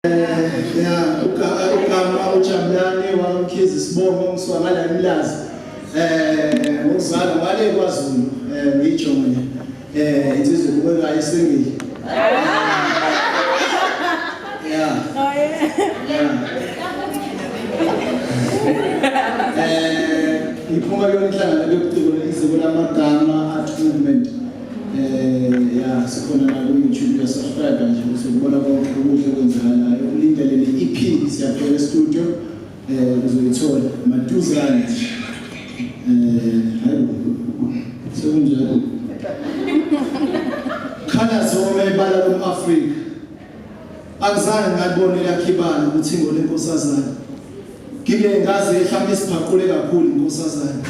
Ya ugama uJamlani wamkhizi Sibongo ngiswakala emlazi ngizala ngale kwaZulu ngijonge insizwe kubeka isengile iphuma yona inhlangano yokuciko iziko lamagama art movement sikhona na ku YouTube subscribe nje ukubona konke ukuthi kwenzakalayo ulindelele EP siyaphela studio uzoyithola maduzane hayi sekunjalo khala zona ibala lomAfrika akuzange ngabone lakhibana ukuthi ingole inkosazana ngike ngaze mhlawumbe siphaqule kakhulu inkosazana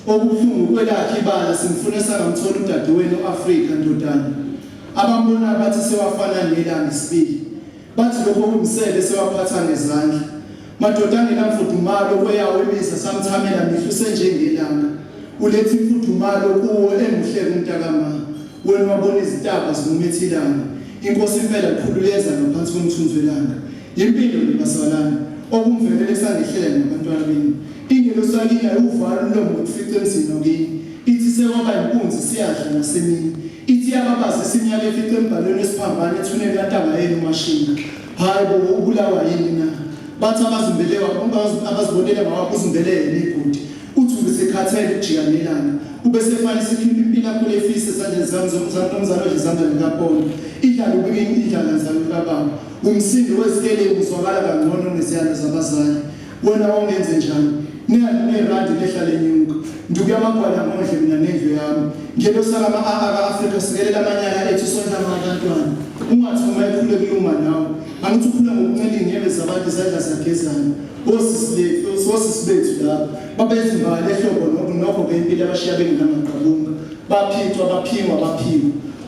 okubuhlungu kwelakhe ibala simfuna sangamthola udadewenu uAfrika ndodana abambona bathi sewafana nelanga isibili bathi lokho kumsele sewaphatha ngezandla madodana namfudumalo kweyawo imisa samthamela mihluse njengelanga ulethi imfudumalo kuwo emuhle kumntakama wena wabona izitaba zimumethilanga inkosi impela ikhululeza ngaphansi komthunzi welanga impilo lebasalana okumvelele sangehlela nabantwana beni ingelo salina uvalo lomo kufice emzini ngini ithi sekwaba inkunzi siyadla nasemini ithi yababazi sinyale efice embhalweni esiphambane ethuneni kantanga yenu mashinga hayi bo ubulawa yini na bathi abazibonela ngawakuzimbelele negudi uthi ubesekhathele ujikanelana ubesefana isikhipha impilo yakho lefise esandleni zami zomzalo lezandla likapona idlala ubike idlala zami kababa umsindo wesikele uzwakala kangcono neziyalo zabazali wena ongenze njani nerandi lehlale nyuka ndukuyamagwala amondle mina nendlu yami ngelo sala Afrika sikelela amanyala ethu sonke abantwana ungathi uma ekhule kuluma nawe angithi ukhula ngokuncela ingebe zabantu izandla zagezana osisi bethu lapha babenza imali ehlobo nokho ngempilo abashiya benginamaqabunga baphithwa baphiwa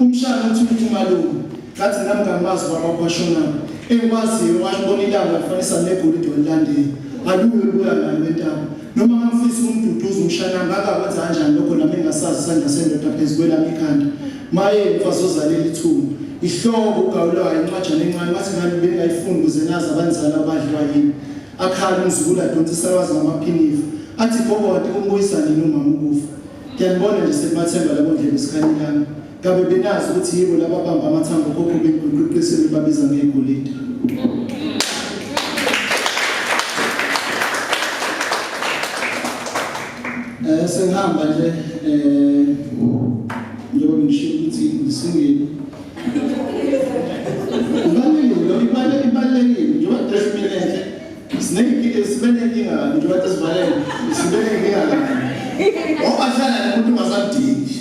umshana uthi umalume ngathi nami ngamazi kwabakwashona engikwaziyo wabona ilanga kufanisa negolide walilandela aluwe kuya nayo entaba noma ngamfisa umduduzo umshana ngakakwenza kanjani lokho nami engasazi isandla sendoda phezukwelami ikhanda maye mfazo zalela ithumbu ihloko ugawulayo incwajana encane wathi ngani bengayifuni ukuze nazi abanzala abadliwa yini akhala umzukulu adonsisa wazi ngamaphinifu athi gogo wathi umbuyisa nini umama ukufa ngiyabona nje semathemba labo ndlela isikhanyilana ngabe benazi ukuthi yibo lababamba amathambo gogo beqeqesele babiza ngegolide sengihamba nje njengoba ngisho ukuthi ngisingile ibalulekile njengoba definitely sineke sibenenkinga njengoba tesivalele sibenenkinga la ahlala nomuntu ungasadingi